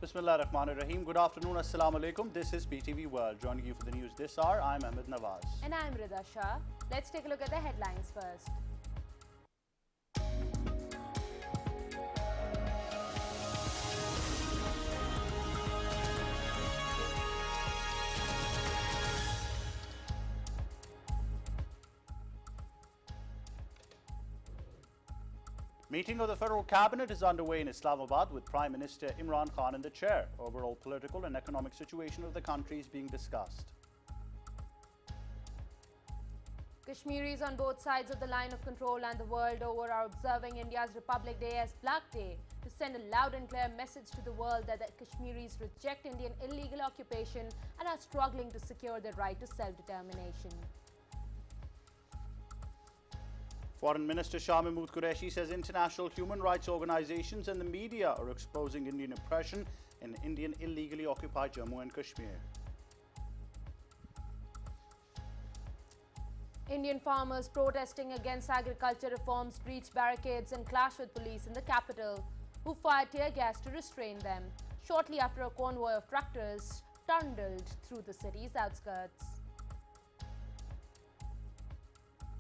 Bismillah ar-Rahman ar-Rahim. Good afternoon, Assalamu alaikum. This is PTV World. Joining you for the news this hour, I'm Ahmed Nawaz. And I'm Rida Shah. Let's take a look at the headlines first. Meeting of the Federal Cabinet is underway in Islamabad with Prime Minister Imran Khan in the chair. Overall political and economic situation of the country is being discussed. Kashmiris on both sides of the line of control and the world over are observing India's Republic Day as Black Day to send a loud and clear message to the world that the Kashmiris reject Indian illegal occupation and are struggling to secure their right to self-determination. Foreign Minister Shah Mahmood Qureshi says international human rights organizations and the media are exposing Indian oppression in Indian illegally occupied Jammu and Kashmir. Indian farmers protesting against agriculture reforms breached barricades and clashed with police in the capital, who fired tear gas to restrain them, shortly after a convoy of tractors trundled through the city's outskirts.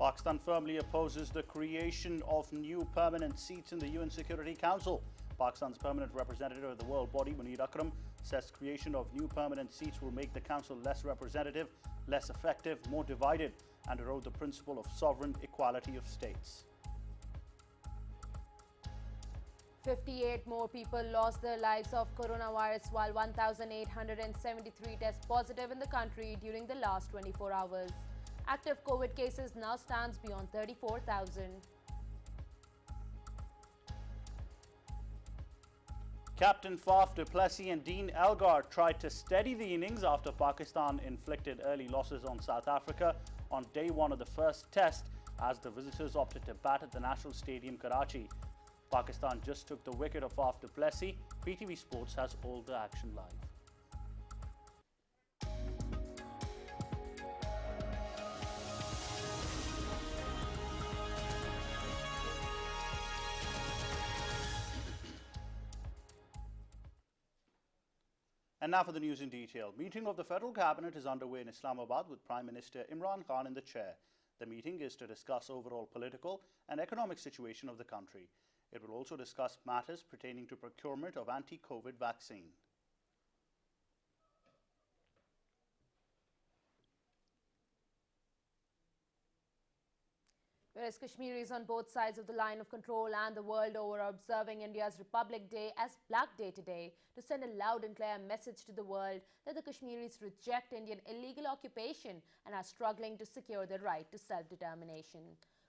Pakistan firmly opposes the creation of new permanent seats in the UN Security Council. Pakistan's permanent representative of the world body, Munir Akram, says creation of new permanent seats will make the council less representative, less effective, more divided, and erode the principle of sovereign equality of states. 58 more people lost their lives of coronavirus while 1,873 test positive in the country during the last 24 hours. Active COVID cases now stands beyond 34,000. Captain Faf du Plessis and Dean Elgar tried to steady the innings after Pakistan inflicted early losses on South Africa on day one of the first test as the visitors opted to bat at the National Stadium, Karachi. Pakistan just took the wicket of Faf du Plessis. PTV Sports has all the action live. And now for the news in detail. Meeting of the Federal Cabinet is underway in Islamabad with Prime Minister Imran Khan in the chair. The meeting is to discuss overall political and economic situation of the country. It will also discuss matters pertaining to procurement of anti-COVID vaccine. Whereas Kashmiris on both sides of the line of control and the world over are observing India's Republic Day as Black Day today to send a loud and clear message to the world that the Kashmiris reject Indian illegal occupation and are struggling to secure their right to self-determination.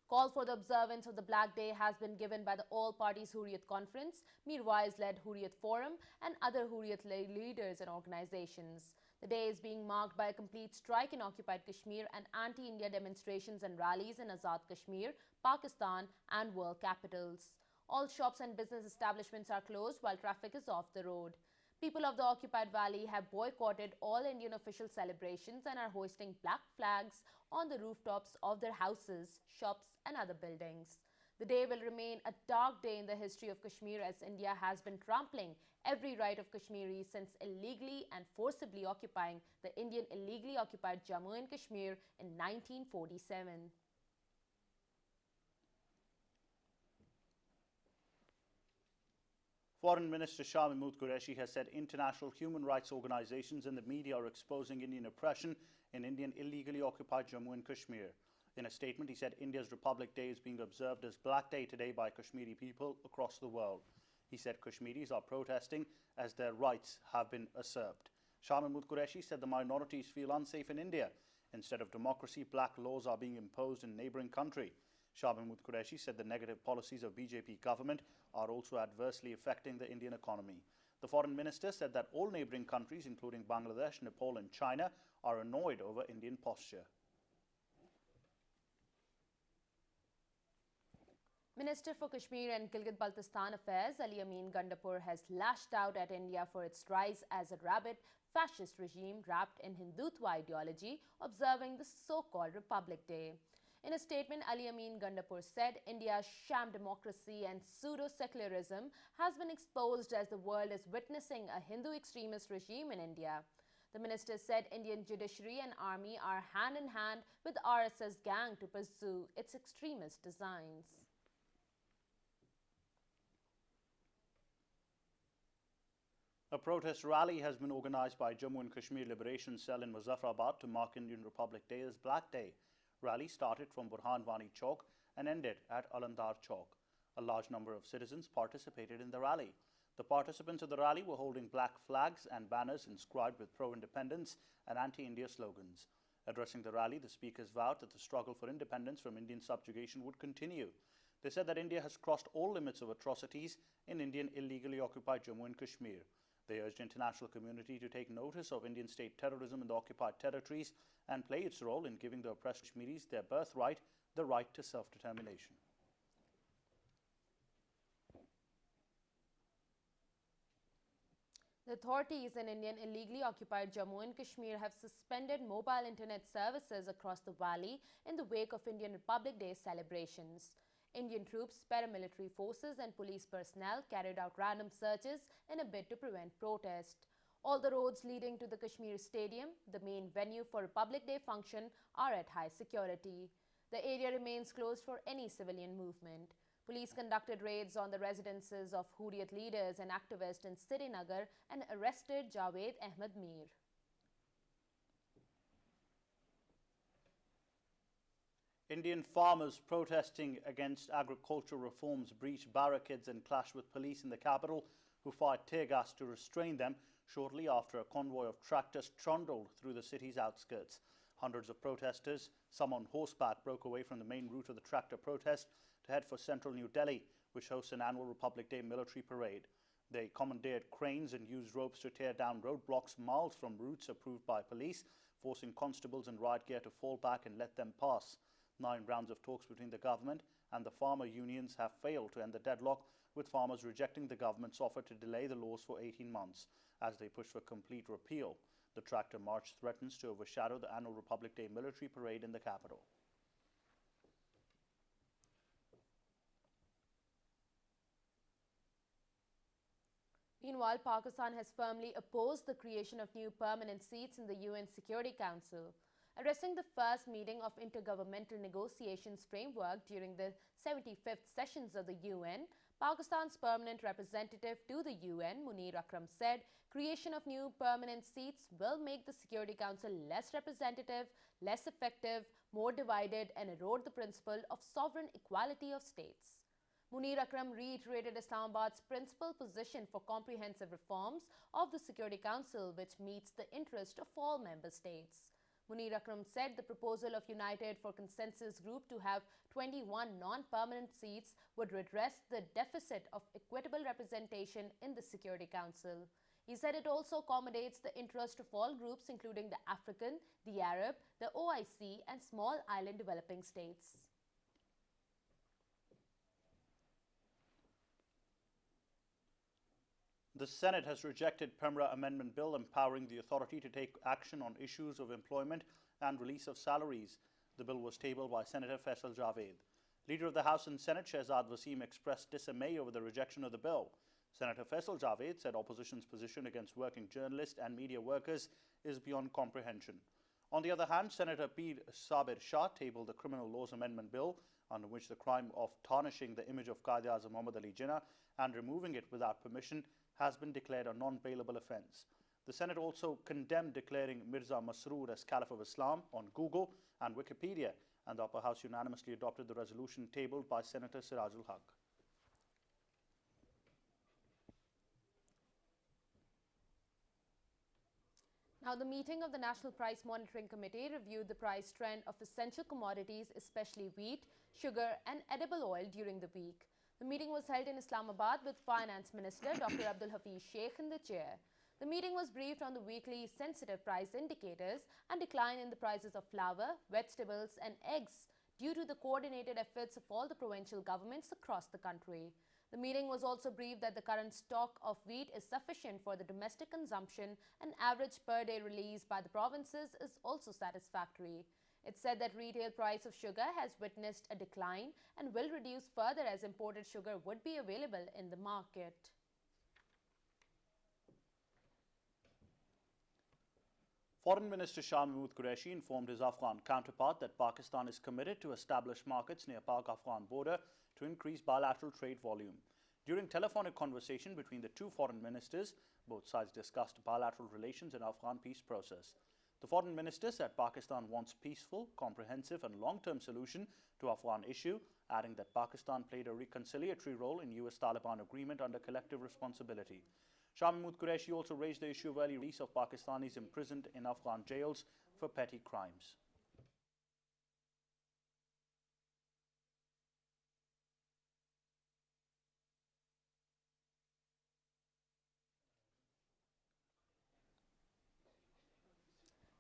Call for the observance of the Black Day has been given by the All Parties Hurriyat Conference, Mirwais-led Hurriyat Forum and other Hurriyat leaders and organizations. The day is being marked by a complete strike in occupied Kashmir and anti-India demonstrations and rallies in Azad Kashmir, Pakistan and world capitals. All shops and business establishments are closed while traffic is off the road. People of the occupied valley have boycotted all Indian official celebrations and are hoisting black flags on the rooftops of their houses, shops and other buildings. The day will remain a dark day in the history of Kashmir as India has been trampling every right of Kashmiris since illegally and forcibly occupying the Indian illegally occupied Jammu and Kashmir in 1947. Foreign Minister Shah Mahmood Qureshi has said international human rights organizations and the media are exposing Indian oppression in Indian illegally occupied Jammu and Kashmir. In a statement, he said India's Republic Day is being observed as Black Day today by Kashmiri people across the world. He said Kashmiris are protesting as their rights have been usurped. Shah Mahmood Qureshi said the minorities feel unsafe in India. Instead of democracy, black laws are being imposed in neighbouring country. Shah Mahmood Qureshi said the negative policies of BJP government are also adversely affecting the Indian economy. The foreign minister said that all neighbouring countries, including Bangladesh, Nepal and China, are annoyed over Indian posture. Minister for Kashmir and Gilgit-Baltistan Affairs Ali Amin Gandapur has lashed out at India for its rise as a rabid fascist regime wrapped in Hindutva ideology, observing the so-called Republic Day. In a statement, Ali Amin Gandapur said India's sham democracy and pseudo-secularism has been exposed as the world is witnessing a Hindu extremist regime in India. The minister said Indian judiciary and army are hand in hand with RSS gang to pursue its extremist designs. A protest rally has been organised by Jammu and Kashmir Liberation Cell in Muzaffarabad to mark Indian Republic Day as Black Day. Rally started from Burhan Wani Chowk and ended at Alandar Chowk. A large number of citizens participated in the rally. The participants of the rally were holding black flags and banners inscribed with pro-independence and anti-India slogans. Addressing the rally, the speakers vowed that the struggle for independence from Indian subjugation would continue. They said that India has crossed all limits of atrocities in Indian illegally occupied Jammu and Kashmir. They urged international community to take notice of Indian state terrorism in the occupied territories and play its role in giving the oppressed Kashmiris their birthright, the right to self-determination. The authorities in Indian illegally occupied Jammu and Kashmir have suspended mobile internet services across the valley in the wake of Indian Republic Day celebrations. Indian troops, paramilitary forces and police personnel carried out random searches in a bid to prevent protest. All the roads leading to the Kashmir Stadium, the main venue for Republic Day function, are at high security. The area remains closed for any civilian movement. Police conducted raids on the residences of Hurriyat leaders and activists in Srinagar and arrested Javed Ahmed Mir. Indian farmers protesting against agricultural reforms breached barricades and clashed with police in the capital, who fired tear gas to restrain them shortly after a convoy of tractors trundled through the city's outskirts. Hundreds of protesters, some on horseback, broke away from the main route of the tractor protest to head for central New Delhi, which hosts an annual Republic Day military parade. They commandeered cranes and used ropes to tear down roadblocks miles from routes approved by police, forcing constables in riot gear to fall back and let them pass. 9 rounds of talks between the government and the farmer unions have failed to end the deadlock, with farmers rejecting the government's offer to delay the laws for 18 months as they push for complete repeal. The tractor march threatens to overshadow the annual Republic Day military parade in the capital. Meanwhile, Pakistan has firmly opposed the creation of new permanent seats in the UN Security Council. Addressing the first meeting of Intergovernmental Negotiations Framework during the 75th sessions of the UN, Pakistan's permanent representative to the UN, Munir Akram, said creation of new permanent seats will make the Security Council less representative, less effective, more divided, and erode the principle of sovereign equality of states. Munir Akram reiterated Islamabad's principal position for comprehensive reforms of the Security Council, which meets the interest of all member states. Munir Akram said the proposal of United for Consensus Group to have 21 non-permanent seats would redress the deficit of equitable representation in the Security Council. He said it also accommodates the interest of all groups, including the African, the Arab, the OIC, and small island developing states. The Senate has rejected PEMRA Amendment Bill empowering the authority to take action on issues of employment and release of salaries. The bill was tabled by Senator Faisal Javed. Leader of the House and Senate, Shehzad Wasim, expressed dismay over the rejection of the bill. Senator Faisal Javed said opposition's position against working journalists and media workers is beyond comprehension. On the other hand, Senator Peer Sabir Shah tabled the Criminal Laws Amendment Bill, under which the crime of tarnishing the image of Quaid-e-Azam Muhammad Ali Jinnah and removing it without permission has been declared a non-bailable offence. The Senate also condemned declaring Mirza Masroor as Caliph of Islam on Google and Wikipedia, and the upper house unanimously adopted the resolution tabled by Senator Sirajul Haq. Now, the meeting of the National Price Monitoring Committee reviewed the price trend of essential commodities, especially wheat, sugar and edible oil during the week. The meeting was held in Islamabad with Finance Minister Dr. Abdul Hafiz Sheikh in the chair. The meeting was briefed on the weekly sensitive price indicators and decline in the prices of flour, vegetables and eggs due to the coordinated efforts of all the provincial governments across the country. The meeting was also briefed that the current stock of wheat is sufficient for the domestic consumption and average per day release by the provinces is also satisfactory. It said that retail price of sugar has witnessed a decline and will reduce further as imported sugar would be available in the market. Foreign Minister Shah Mahmood Qureshi informed his Afghan counterpart that Pakistan is committed to establish markets near Pak-Afghan border to increase bilateral trade volume. During telephonic conversation between the two foreign ministers, both sides discussed bilateral relations and Afghan peace process. The foreign minister said Pakistan wants peaceful, comprehensive and long-term solution to Afghan issue, adding that Pakistan played a reconciliatory role in US-Taliban agreement under collective responsibility. Shah Mahmood Qureshi also raised the issue of early release of Pakistanis imprisoned in Afghan jails for petty crimes.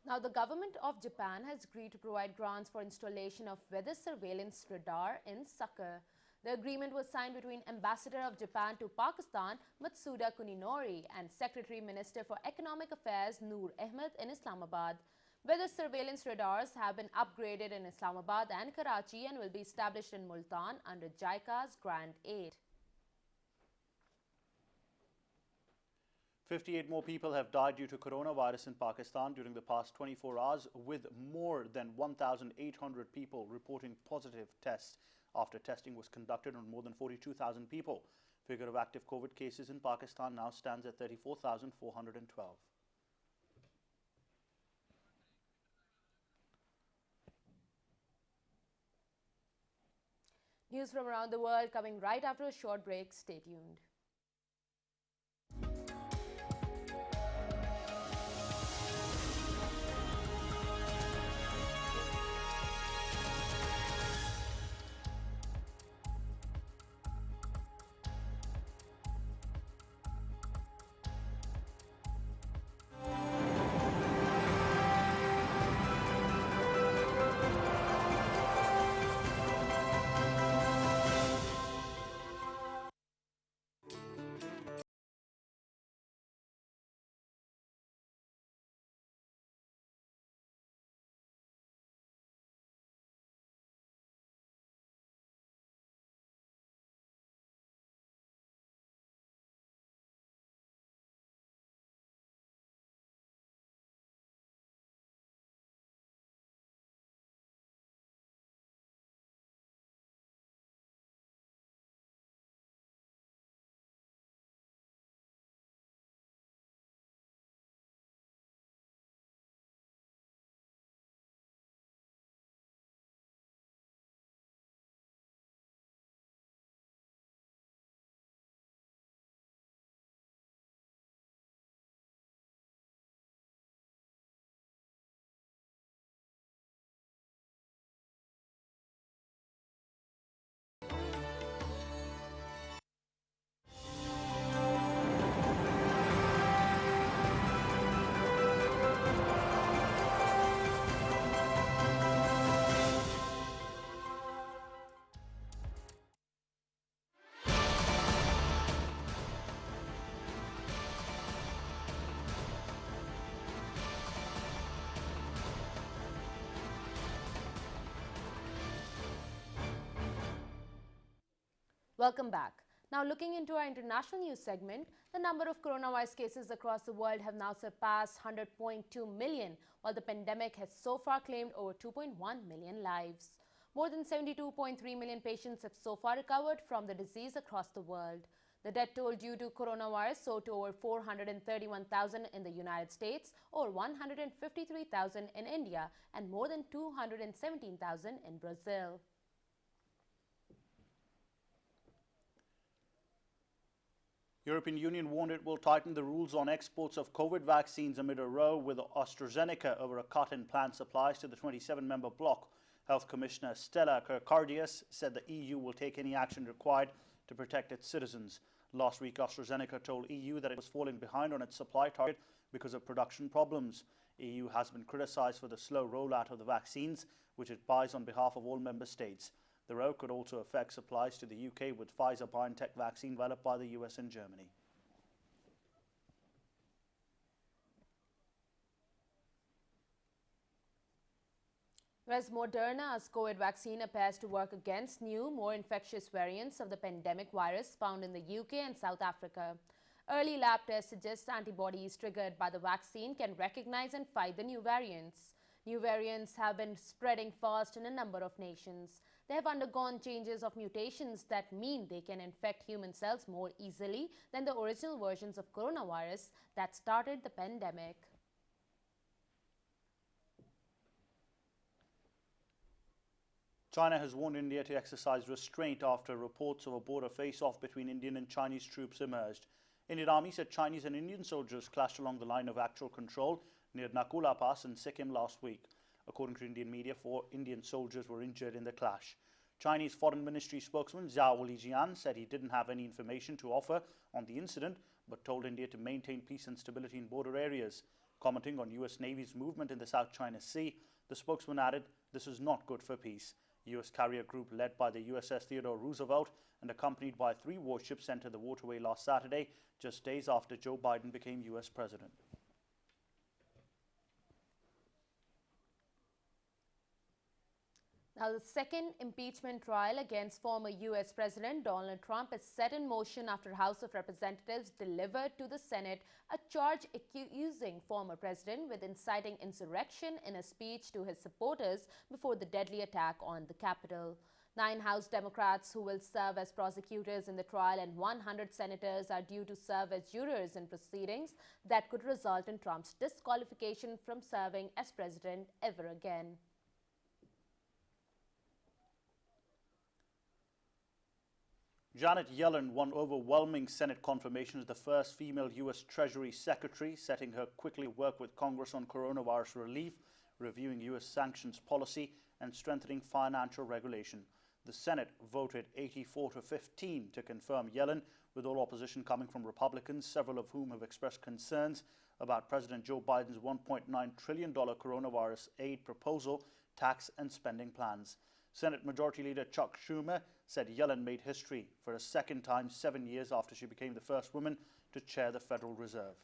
Now, the government of Japan has agreed to provide grants for installation of weather surveillance radar in Sakar. The agreement was signed between Ambassador of Japan to Pakistan, Matsuda Kuninori, and Secretary Minister for Economic Affairs, Noor Ahmed, in Islamabad. Weather surveillance radars have been upgraded in Islamabad and Karachi and will be established in Multan under JICA's grant aid. 58 more people have died due to coronavirus in Pakistan during the past 24 hours, with more than 1,800 people reporting positive tests after testing was conducted on more than 42,000 people. Figure of active COVID cases in Pakistan now stands at 34,412. News from around the world coming right after a short break. Stay tuned. Welcome back. Now, looking into our international news segment, the number of coronavirus cases across the world have now surpassed 100.2 million, while the pandemic has so far claimed over 2.1 million lives. More than 72.3 million patients have so far recovered from the disease across the world. The death toll due to coronavirus soared to over 431,000 in the United States, over 153,000 in India, and more than 217,000 in Brazil. European Union warned it will tighten the rules on exports of COVID vaccines amid a row with AstraZeneca over a cut in planned supplies to the 27-member bloc. Health Commissioner Stella Kyriakides said the EU will take any action required to protect its citizens. Last week, AstraZeneca told EU that it was falling behind on its supply target because of production problems. EU has been criticised for the slow rollout of the vaccines, which it buys on behalf of all member states. The row could also affect supplies to the UK with Pfizer-BioNTech vaccine developed by the US and Germany. Whereas Moderna's COVID vaccine appears to work against new, more infectious variants of the pandemic virus found in the UK and South Africa. Early lab tests suggest antibodies triggered by the vaccine can recognize and fight the new variants. New variants have been spreading fast in a number of nations. They have undergone changes of mutations that mean they can infect human cells more easily than the original versions of coronavirus that started the pandemic. China has warned India to exercise restraint after reports of a border face-off between Indian and Chinese troops emerged. Indian Army said Chinese and Indian soldiers clashed along the line of actual control near Nakula Pass in Sikkim last week. According to Indian media, 4 Indian soldiers were injured in the clash. Chinese Foreign Ministry spokesman Zhao Lijian said he didn't have any information to offer on the incident, but told India to maintain peace and stability in border areas. Commenting on US Navy's movement in the South China Sea, the spokesman added, "This is not good for peace." US carrier group led by the USS Theodore Roosevelt and accompanied by 3 warships entered the waterway last Saturday, just days after Joe Biden became US president. Now, the second impeachment trial against former U.S. President Donald Trump is set in motion after House of Representatives delivered to the Senate a charge accusing former president with inciting insurrection in a speech to his supporters before the deadly attack on the Capitol. 9 House Democrats who will serve as prosecutors in the trial and 100 senators are due to serve as jurors in proceedings that could result in Trump's disqualification from serving as president ever again. Janet Yellen won overwhelming Senate confirmation as the first female U.S. Treasury Secretary, setting her quickly work with Congress on coronavirus relief, reviewing U.S. sanctions policy, and strengthening financial regulation. The Senate voted 84-15 to confirm Yellen, with all opposition coming from Republicans, several of whom have expressed concerns about President Joe Biden's $1.9 trillion coronavirus aid proposal, tax and spending plans. Senate Majority Leader Chuck Schumer said Yellen made history for a second time 7 years after she became the first woman to chair the Federal Reserve.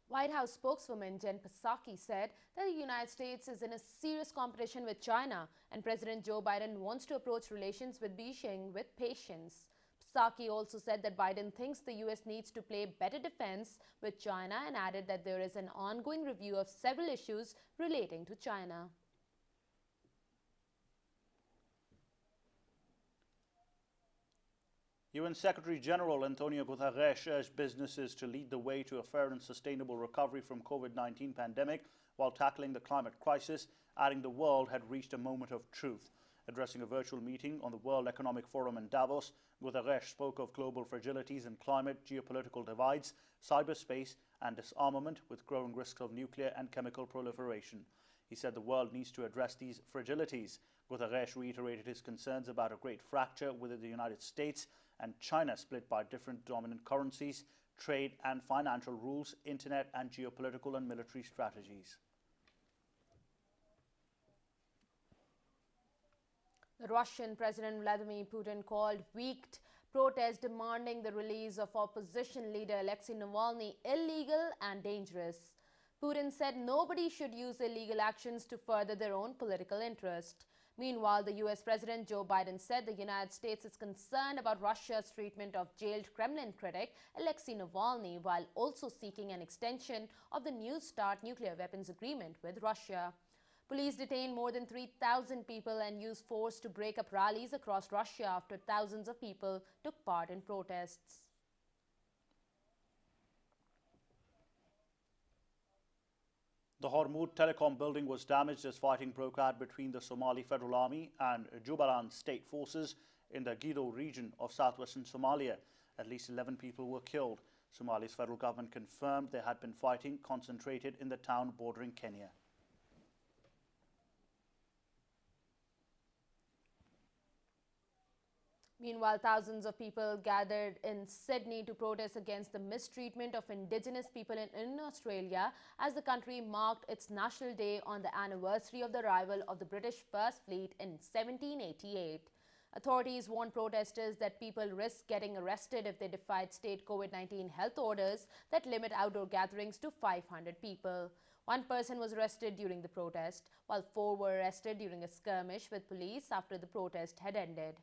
White House spokeswoman Jen Psaki said that the United States is in a serious competition with China and President Joe Biden wants to approach relations with Beijing with patience. Psaki also said that Biden thinks the U.S. needs to play better defense with China and added that there is an ongoing review of several issues relating to China. UN Secretary General Antonio Guterres urged businesses to lead the way to a fair and sustainable recovery from COVID-19 pandemic while tackling the climate crisis, adding the world had reached a moment of truth. Addressing a virtual meeting on the World Economic Forum in Davos, Guterres spoke of global fragilities in climate, geopolitical divides, cyberspace and disarmament with growing risks of nuclear and chemical proliferation. He said the world needs to address these fragilities. Guterres reiterated his concerns about a great fracture within the United States and China split by different dominant currencies, trade and financial rules, internet and geopolitical and military strategies. The Russian President Vladimir Putin called weak protests demanding the release of opposition leader Alexei Navalny illegal and dangerous. Putin said nobody should use illegal actions to further their own political interest. Meanwhile, the U.S. President Joe Biden said the United States is concerned about Russia's treatment of jailed Kremlin critic Alexei Navalny, while also seeking an extension of the New START nuclear weapons agreement with Russia. Police detained more than 3,000 people and used force to break up rallies across Russia after thousands of people took part in protests. The Hormuz telecom building was damaged as fighting broke out between the Somali Federal Army and Jubaland state forces in the Gedo region of southwestern Somalia. At least 11 people were killed. Somalia's federal government confirmed there had been fighting concentrated in the town bordering Kenya. Meanwhile, thousands of people gathered in Sydney to protest against the mistreatment of Indigenous people in Australia as the country marked its National Day on the anniversary of the arrival of the British First Fleet in 1788. Authorities warned protesters that people risk getting arrested if they defied state COVID-19 health orders that limit outdoor gatherings to 500 people. One person was arrested during the protest, while 4 were arrested during a skirmish with police after the protest had ended.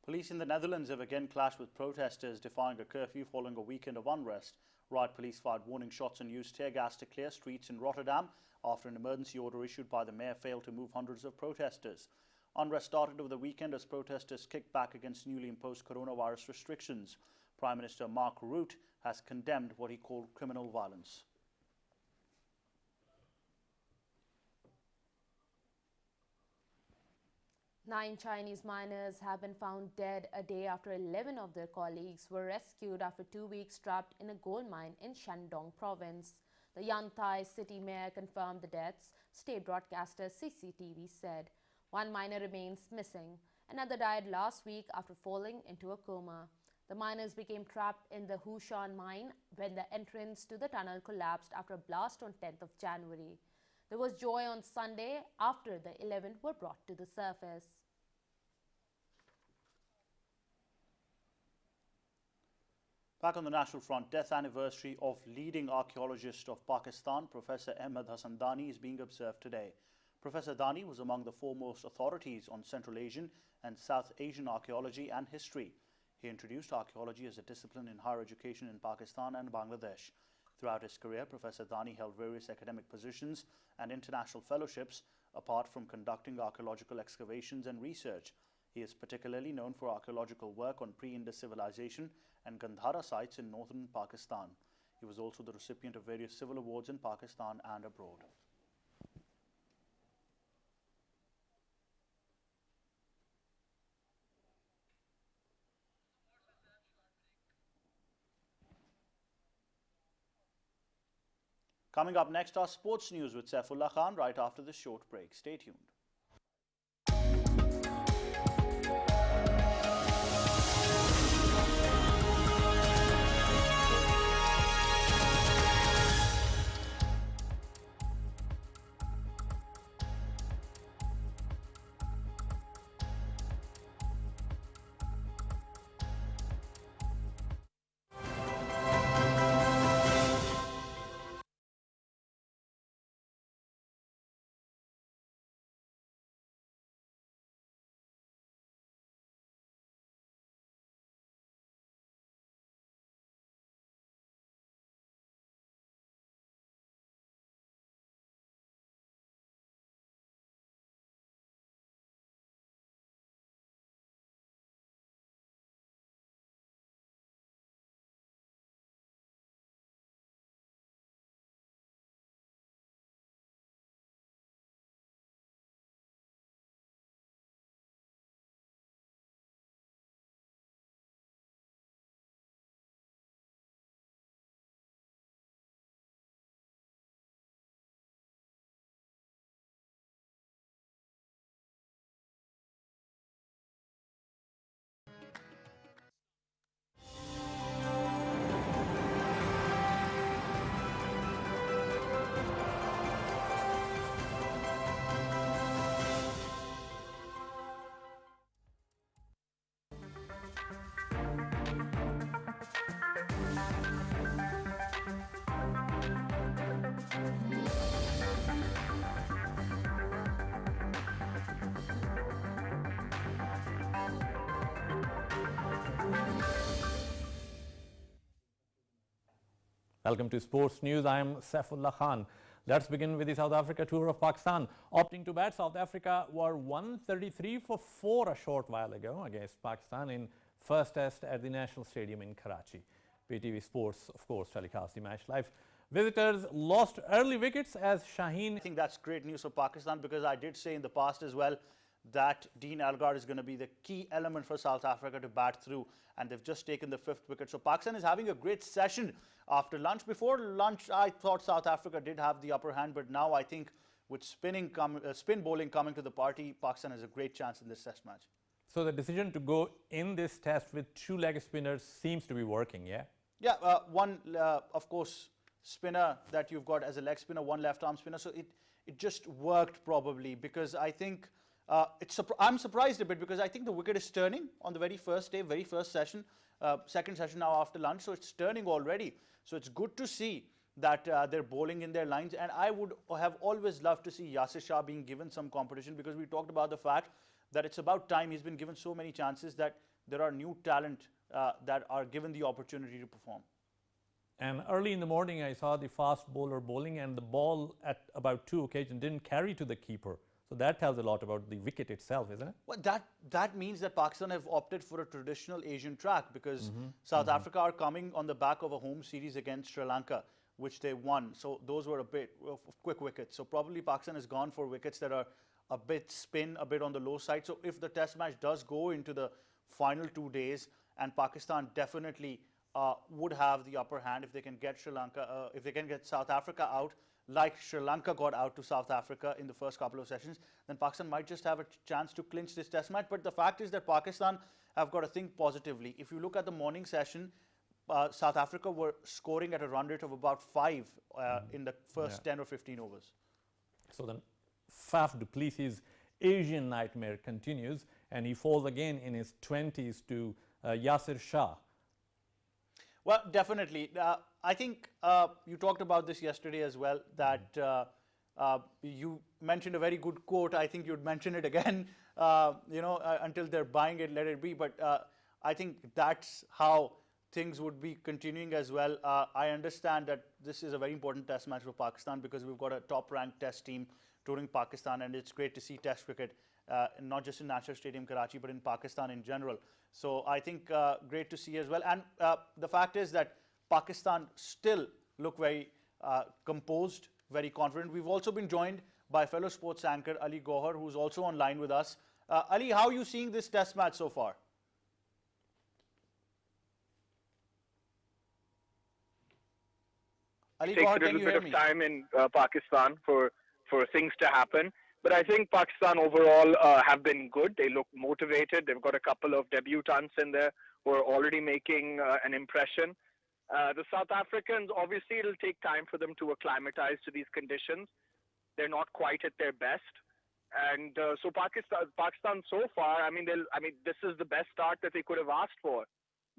Police in the Netherlands have again clashed with protesters defying a curfew following a weekend of unrest. Riot police fired warning shots and used tear gas to clear streets in Rotterdam after an emergency order issued by the mayor failed to move hundreds of protesters. Unrest started over the weekend as protesters kicked back against newly imposed coronavirus restrictions. Prime Minister Mark Rutte has condemned what he called criminal violence. Nine Chinese miners have been found dead a day after 11 of their colleagues were rescued after 2 weeks trapped in a gold mine in Shandong province. The Yantai city mayor confirmed the deaths, state broadcaster CCTV said. One miner remains missing. Another died last week after falling into a coma. The miners became trapped in the Hushan mine when the entrance to the tunnel collapsed after a blast on 10th of January. There was joy on Sunday after the 11 were brought to the surface. Back on the national front, death anniversary of leading archaeologist of Pakistan, Professor Ahmed Hassan Dani, is being observed today. Professor Dani was among the foremost authorities on Central Asian and South Asian archaeology and history. He introduced archaeology as a discipline in higher education in Pakistan and Bangladesh. Throughout his career, Professor Dani held various academic positions and international fellowships, apart from conducting archaeological excavations and research. He is particularly known for archaeological work on pre-Indus civilization and Gandhara sites in northern Pakistan. He was also the recipient of various civil awards in Pakistan and abroad. Coming up next are sports news with Saifullah Khan right after this short break. Stay tuned. Welcome to Sports News. I am Saifullah Khan. Let's begin with the South Africa tour of Pakistan. Opting to bat, South Africa were 133 for 4 a short while ago against Pakistan in first test at the National Stadium in Karachi. PTV Sports, of course, telecast the match live. Visitors lost early wickets as Shaheen. I think that's great news for Pakistan, because I did say in the past as well that Dean Elgar is going to be the key element for South Africa to bat through, and they've just taken the 5th wicket. So Pakistan is having a great session after lunch. Before lunch, I thought South Africa did have the upper hand, but now I think with spin bowling coming to the party, Pakistan has a great chance in this test match. So the decision to go in this test with 2 leg spinners seems to be working, yeah? Yeah, one, of course, spinner that you've got as a leg spinner, one left arm spinner. So it just worked probably, because I think I'm surprised a bit, because I think the wicket is turning on the very first day, very first session, second session now after lunch. So it's turning already. So it's good to see that they're bowling in their lines. And I would have always loved to see Yasir Shah being given some competition, because we talked about the fact that it's about time. He's been given so many chances that there are new talent that are given the opportunity to perform. And early in the morning, I saw the fast bowler bowling, and the ball at about 2 occasions didn't carry to the keeper. So that tells a lot about the wicket itself, isn't it? Well, that means that Pakistan have opted for a traditional Asian track, because South Africa are coming on the back of a home series against Sri Lanka, which they won. So those were a bit of quick wickets. So probably Pakistan has gone for wickets that are a bit spin, a bit on the low side. So if the test match does go into the final 2 days, and Pakistan definitely would have the upper hand if they can get if they can get South Africa out, like Sri Lanka got out to South Africa in the first couple of sessions, then Pakistan might just have a chance to clinch this test match. But the fact is that Pakistan have got to think positively. If you look at the morning session, South Africa were scoring at a run rate of about 5 in the first 10 or 15 overs. So then Faf du Plessis' Asian nightmare continues, and he falls again in his 20s to Yasir Shah. Well, definitely. I think you talked about this yesterday as well, that you mentioned a very good quote. I think you'd mention it again, until they're buying it, let it be. But I think that's how things would be continuing as well. I understand that this is a very important test match for Pakistan, because we've got a top-ranked test team touring Pakistan, and it's great to see test cricket, not just in National Stadium Karachi, but in Pakistan in general. So I think great to see as well. And the fact is that Pakistan still look very composed, very confident. We've also been joined by fellow sports anchor Ali Gohar, who's also online with us. Ali, how are you seeing this test match so far? Ali Takes Gohar, a little bit of time in Pakistan for things to happen. But I think Pakistan overall have been good. They look motivated. They've got a couple of debutants in there who are already making an impression. The South Africans, obviously, it'll take time for them to acclimatize to these conditions. They're not quite at their best. And so Pakistan so far, this is the best start that they could have asked for,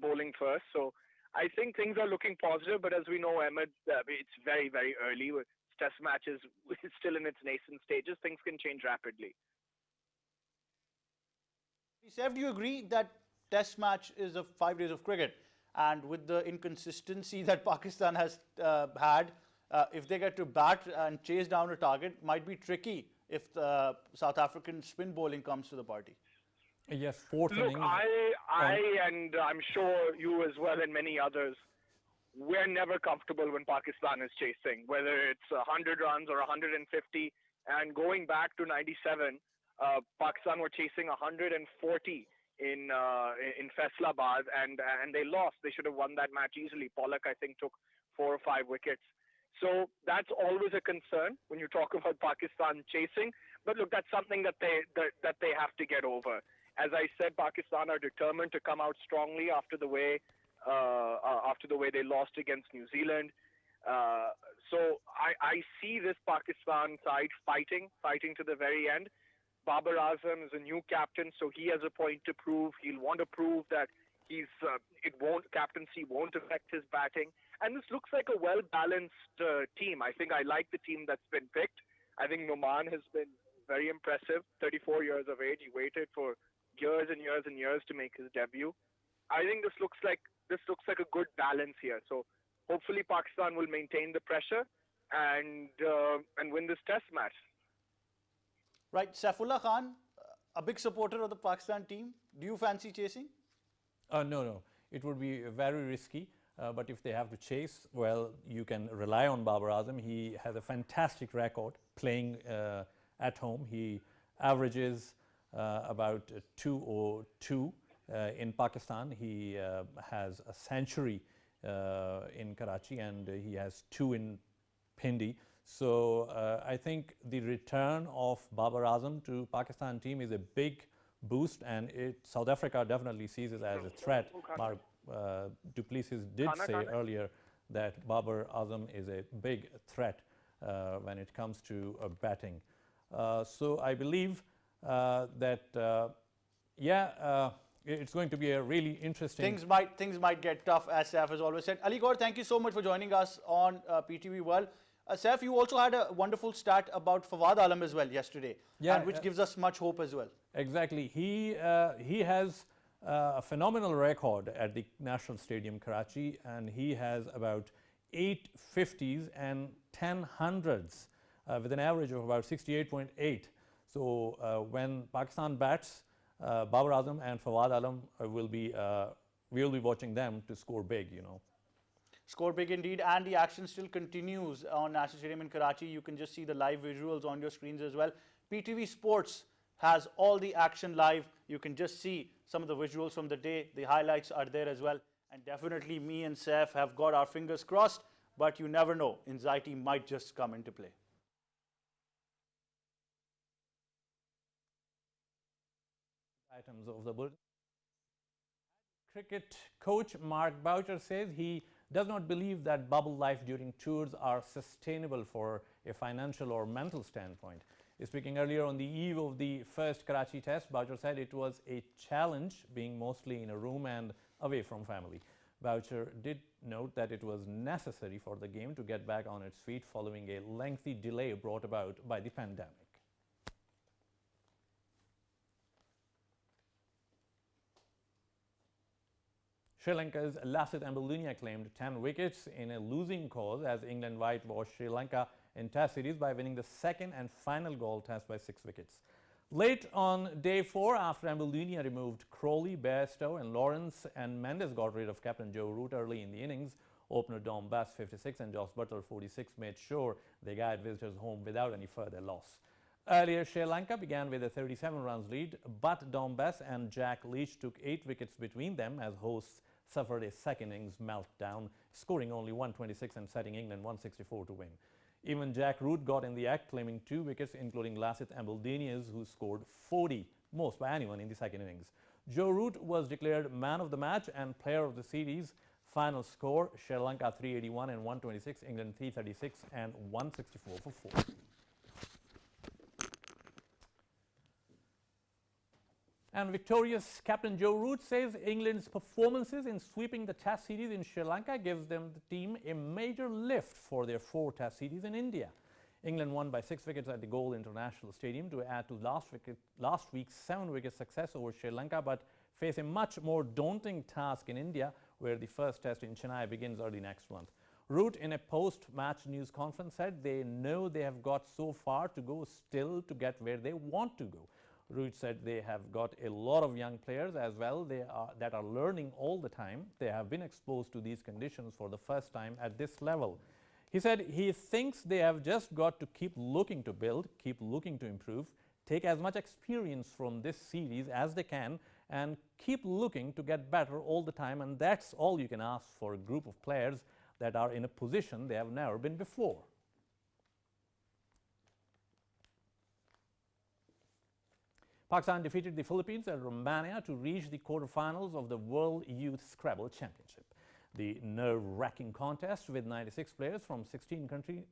bowling first. So I think things are looking positive, but as we know, Ahmed, it's very, very early. Test match is still in its nascent stages. Things can change rapidly. Saif, do you agree that test match is 5 days of cricket? And with the inconsistency that Pakistan has had, if they get to bat and chase down a target, might be tricky if the South African spin bowling comes to the party. Yes, fourth Look, innings. and I'm sure you as well and many others, we're never comfortable when Pakistan is chasing, whether it's 100 runs or 150. And going back to 97, Pakistan were chasing 140 in Faisalabad, and they lost. They should have won that match easily. Pollock, I think, took 4 or 5 wickets. So that's always a concern when you talk about Pakistan chasing. But look, that's something that they have to get over. As I said, Pakistan are determined to come out strongly after the way they lost against New Zealand. So I see this Pakistan side fighting to the very end. Babar Azam is a new captain, so he has a point to prove. He'll want to prove that captaincy won't affect his batting. And this looks like a well-balanced team. I think I like the team that's been picked. I think Noman has been very impressive. 34 years of age. He waited for years and years and years to make his debut. I think this looks like a good balance here. So hopefully Pakistan will maintain the pressure and win this test match. Right, Saifullah Khan, a big supporter of the Pakistan team. Do you fancy chasing? No. It would be very risky. But if they have to chase, well, you can rely on Babar Azam. He has a fantastic record playing at home. He averages about 202 in Pakistan. He has a century in Karachi, and he has 2 in Pindi. So I think the return of Babar Azam to Pakistan team is a big boost, and South Africa definitely sees it as a threat. Mark du Plessis did say earlier that Babar Azam is a big threat when it comes to batting. So I believe that, it's going to be a really interesting... Things might get tough, as Saif has always said. Ali Gaur, thank you so much for joining us on PTV World. Saif, you also had a wonderful stat about Fawad Alam as well yesterday, and which gives us much hope as well. Exactly. He has a phenomenal record at the National Stadium, Karachi, and he has about 8 50s and 10 hundreds with an average of about 68.8. So when Pakistan bats, Babar Azam and Fawad Alam will be watching them to score big, you know. Score big indeed, and the action still continues on National Stadium in Karachi. You can just see the live visuals on your screens as well. PTV Sports has all the action live. You can just see some of the visuals from the day. The highlights are there as well. And definitely me and Saif have got our fingers crossed, but you never know. Anxiety might just come into play. Items of the bulletin. Cricket coach Mark Boucher says he does not believe that bubble life during tours are sustainable for a financial or mental standpoint. Speaking earlier on the eve of the first Karachi test, Boucher said it was a challenge being mostly in a room and away from family. Boucher did note that it was necessary for the game to get back on its feet following a lengthy delay brought about by the pandemic. Sri Lanka's Lasith Ambalunia claimed 10 wickets in a losing cause as England whitewashed Sri Lanka in Test series by winning the second and final Galle Test by 6 wickets. Late on day 4, after Ambalunia removed Crowley, Bairstow and Lawrence, and Mendes got rid of captain Joe Root early in the innings, opener Dom Bass 56 and Josh Butler 46 made sure they guided visitors home without any further loss. Earlier, Sri Lanka began with a 37 runs lead, but Dom Bass and Jack Leach took 8 wickets between them as hosts suffered a second innings meltdown, scoring only 126 and setting England 164 to win. Even Jack Root got in the act, claiming 2 wickets, including Lasith Ambaldini's, who scored 40, most by anyone in the second innings. Joe Root was declared man of the match and player of the series. Final score, Sri Lanka 381 and 126, England 336 and 164 for 4. And victorious captain Joe Root says England's performances in sweeping the Test series in Sri Lanka gives the team a major lift for their 4 Test series in India. England won by 6 wickets at the Galle International Stadium to add to last week's 7-wicket success over Sri Lanka, but face a much more daunting task in India, where the first Test in Chennai begins early next month. Root, in a post-match news conference, said they know they have got so far to go still to get where they want to go. Root said they have got a lot of young players as well that are learning all the time. They have been exposed to these conditions for the first time at this level. He said he thinks they have just got to keep looking to build, keep looking to improve, take as much experience from this series as they can, and keep looking to get better all the time. And that's all you can ask for a group of players that are in a position they have never been before. Pakistan defeated the Philippines and Romania to reach the quarterfinals of the World Youth Scrabble Championship. The nerve-wracking contest with 96 players from 16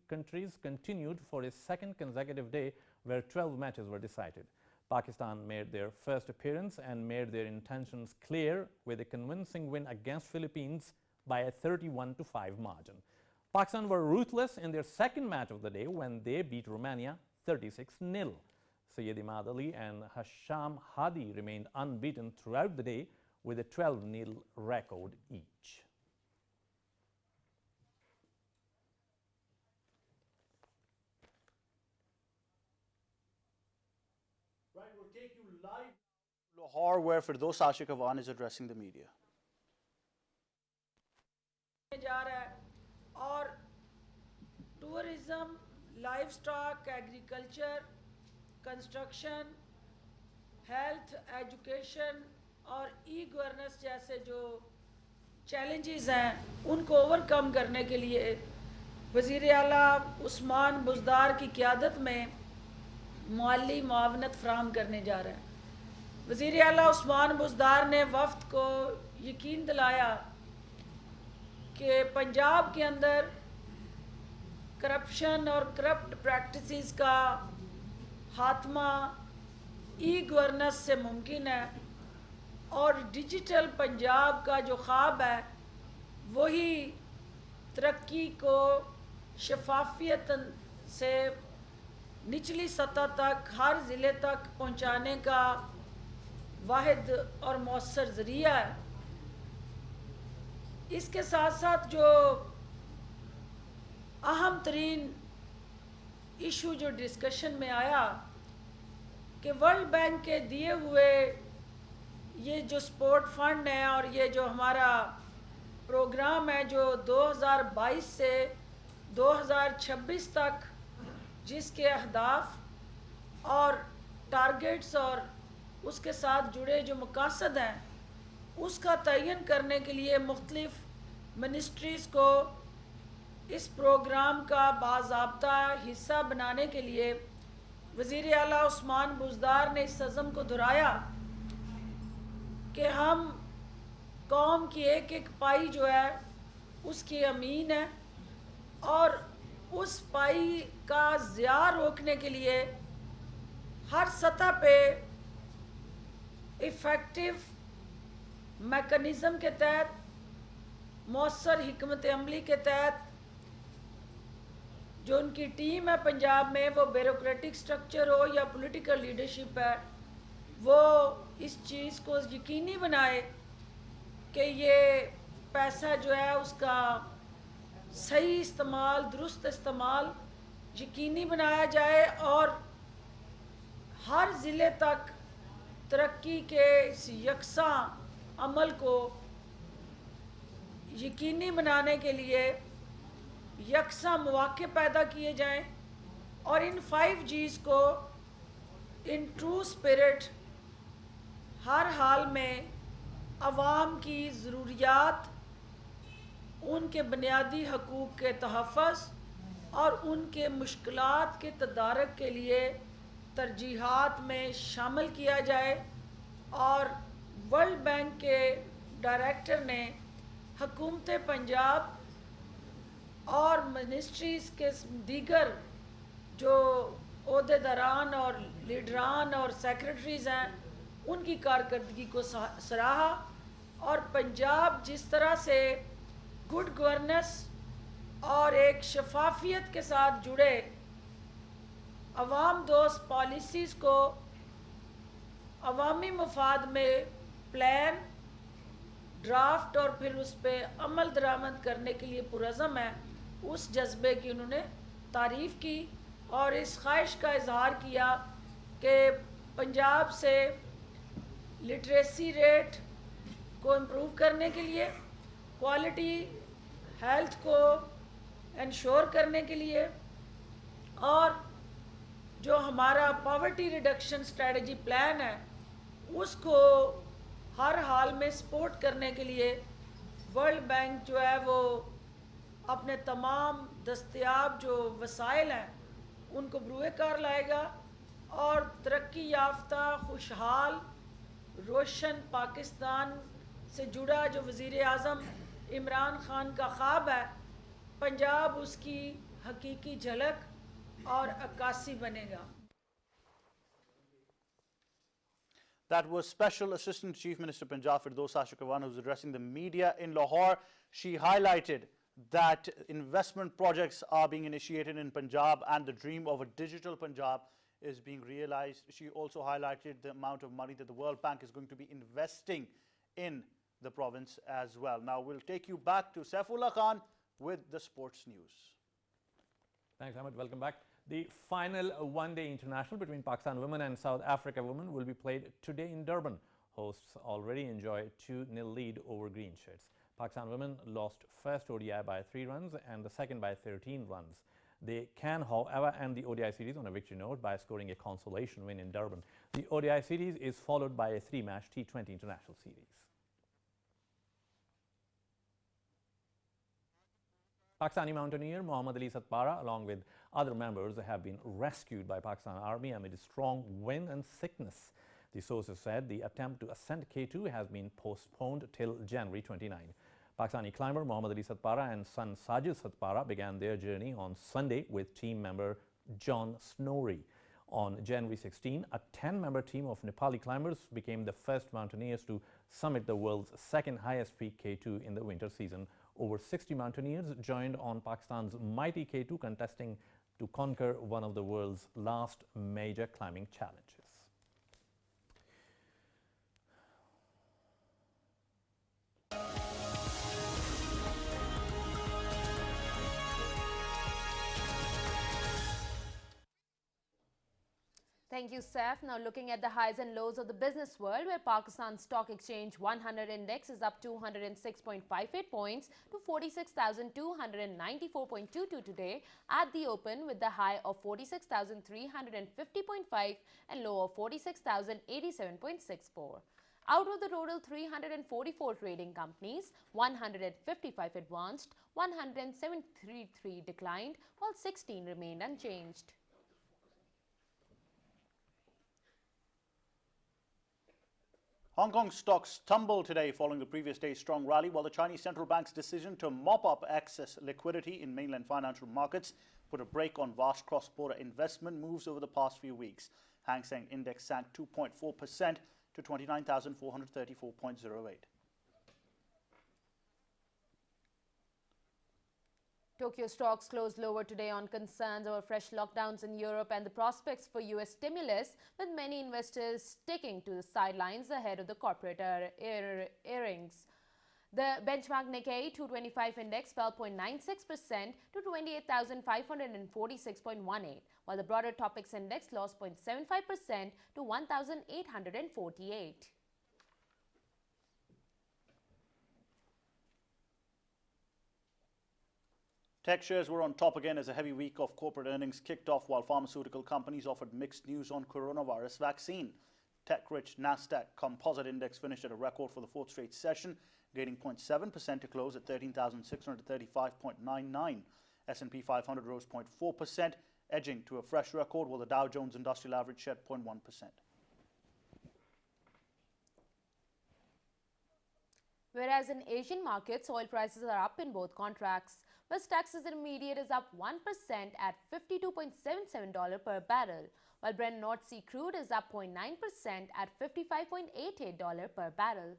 countries continued for a second consecutive day where 12 matches were decided. Pakistan made their first appearance and made their intentions clear with a convincing win against Philippines by a 31-5 margin. Pakistan were ruthless in their second match of the day when they beat Romania 36-0. Sayyid Imad Ali and Hasham Hadi remained unbeaten throughout the day with a 12-0 record each. Right, we'll take you live to Lahore, where Firdaus Ashik Awan is addressing the media. और tourism, livestock, agriculture, construction, health, education और e-governance जैसे जो challenges हैं उनको overcome करने के लिए वज़ीर आला उस्मान बुज़दार की क़यादत में माली मुआवनत फ़राहम करने जा रहा है। वज़ीर आला उस्मान बुज़दार ने वफ़द को यकीन दिलाया کہ پنجاب کے اندر کرپشن اور کرپٹ پریکٹسز کا خاتمہ ای گورننس سے ممکن ہے، اور ڈیجیٹل پنجاب کا جو خواب ہے وہی ترقی کو شفافیت سے نچلی سطح تک ہر ضلع تک پہنچانے کا واحد اور مؤثر ذریعہ ہے۔ اس کے ساتھ ساتھ جو اہم ترین ایشو جو ڈسکشن میں آیا کہ ورلڈ بینک کے دیے ہوئے یہ جو سپورٹ فنڈ ہے اور یہ جو ہمارا پروگرام ہے جو 2022 سے 2026 تک جس کے اہداف اور ٹارگیٹس اور اس کے ساتھ جڑے جو مقاصد ہیں اس کا تعین کرنے کے لیے مختلف منسٹریز کو اس پروگرام کا باضابطہ حصہ بنانے کے لیے وزیر اعلیٰ عثمان بزدار نے اس عزم کو دہرایا کہ ہم قوم کی ایک ایک پائی جو ہے اس کی امین ہے، اور اس پائی کا ضیاع روکنے کے لیے ہر سطح پہ ایفیکٹو میکنزم کے تحت مؤثر حکمت عملی کے تحت جو ان کی ٹیم ہے پنجاب میں، وہ بیوروکریٹک سٹرکچر ہو یا پولیٹیکل لیڈرشپ ہے، وہ اس چیز کو یقینی بنائے کہ یہ پیسہ جو ہے اس کا صحیح استعمال، درست استعمال یقینی بنایا جائے، اور ہر ضلع تک ترقی کے اس یکساں عمل کو یقینی بنانے کے لیے یکساں مواقع پیدا کیے جائیں، اور ان 5 G's کو ان ٹرو اسپرٹ ہر حال میں عوام کی ضروریات، ان کے بنیادی حقوق کے تحفظ اور ان کے مشکلات کے تدارک کے لیے ترجیحات میں شامل کیا جائے۔ اور ورلڈ بینک کے ڈائریکٹر نے حکومت پنجاب اور منسٹریز کے دیگر جو عہدیداران اور لیڈران اور سیکرٹریز ہیں ان کی کارکردگی کو سراہا، اور پنجاب جس طرح سے گڈ گورننس اور ایک شفافیت کے ساتھ جڑے عوام دوست پالیسیز کو عوامی مفاد میں پلان، ڈرافٹ اور پھر اس پہ عمل درآمد کرنے کے لیے پرعزم ہے، اس جذبے کی انہوں نے تعریف کی اور اس خواہش کا اظہار کیا کہ پنجاب سے لٹریسی ریٹ کو امپروو کرنے کے لیے، کوالٹی ہیلتھ کو انشور کرنے کے لیے، اور جو ہمارا پاورٹی ریڈکشن اسٹریٹجی پلان ہے اس کو ہر حال میں سپورٹ کرنے کے لیے ورلڈ بینک جو ہے وہ اپنے تمام دستیاب جو وسائل ہیں ان کو بروئے کار لائے گا، اور ترقی یافتہ خوشحال روشن پاکستان سے جڑا جو وزیر اعظم عمران خان کا خواب ہے، پنجاب اس کی حقیقی جھلک اور عکاسی بنے گا۔ That was Special Assistant Chief Minister Punjab Firdaus Ashiqawan, who was addressing the media in Lahore. She highlighted that investment projects are being initiated in Punjab and the dream of a digital Punjab is being realized. She also highlighted the amount of money that the World Bank is going to be investing in the province as well. Now we'll take you back to Saifullah Khan with the sports news. Thanks, Ahmed. Welcome back. The final one-day international between Pakistan women and South Africa women will be played today in Durban. Hosts already enjoy 2-0 lead over green shirts. Pakistan women lost first ODI by 3 runs and the second by 13 runs. They can, however, end the ODI series on a victory note by scoring a consolation win in Durban. The ODI series is followed by a 3-match T20 international series. Pakistani mountaineer Muhammad Ali Satpara, along with other members, have been rescued by Pakistan Army amid strong wind and sickness. The sources said the attempt to ascend K2 has been postponed till January 29. Pakistani climber Mohammad Ali Satpara and son Sajid Satpara began their journey on Sunday with team member John Snorri. On January 16, a 10-member team of Nepali climbers became the first mountaineers to summit the world's second highest peak K2 in the winter season. Over 60 mountaineers joined on Pakistan's mighty K2, contesting to conquer one of the world's last major climbing challenges. Thank you, Saif. Now looking at the highs and lows of the business world, where Pakistan Stock Exchange 100 index is up 206.58 points to 46,294.22 today at the open, with the high of 46,350.5 and low of 46,087.64. Out of the total 344 trading companies, 155 advanced, 173 declined, while 16 remained unchanged. Hong Kong stocks tumbled today following the previous day's strong rally, while the Chinese central bank's decision to mop up excess liquidity in mainland financial markets put a brake on vast cross-border investment moves over the past few weeks. Hang Seng Index sank 2.4% to 29,434.08. Tokyo stocks closed lower today on concerns over fresh lockdowns in Europe and the prospects for US stimulus, with many investors sticking to the sidelines ahead of the corporate earnings. The benchmark Nikkei 225 index fell 0.96% to 28,546.18, while the broader Topix index lost 0.75% to 1,848. Tech shares were on top again as a heavy week of corporate earnings kicked off, while pharmaceutical companies offered mixed news on coronavirus vaccine. Tech-rich Nasdaq Composite Index finished at a record for the fourth straight session, gaining 0.7% to close at 13,635.99. S&P 500 rose 0.4%, edging to a fresh record, while the Dow Jones Industrial Average shed 0.1%. Whereas in Asian markets, oil prices are up in both contracts. West Texas Intermediate is up 1% at $52.77 per barrel, while Brent North Sea crude is up 0.9% at $55.88 per barrel.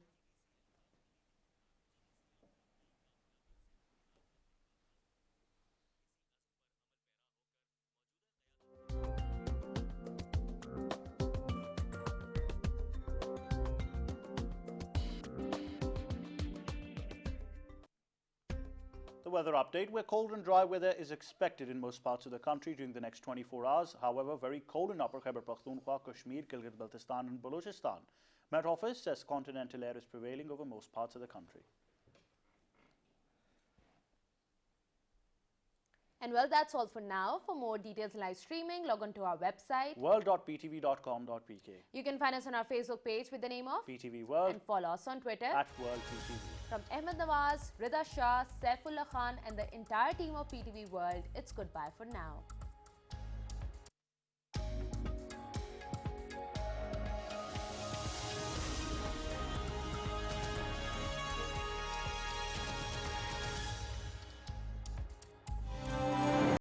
The weather update, where cold and dry weather is expected in most parts of the country during the next 24 hours. However, very cold in Upper Khyber Pakhtunkhwa, Kashmir, Gilgit-Baltistan and Balochistan. Met Office says continental air is prevailing over most parts of the country. And well, that's all for now. For more details and live streaming, log on to our website world.ptv.com.pk. You can find us on our Facebook page with the name of PTV World and follow us on Twitter at World PTV. From Ahmed Nawaz, Rida Shah, Saifullah Khan and the entire team of PTV World, it's goodbye for now.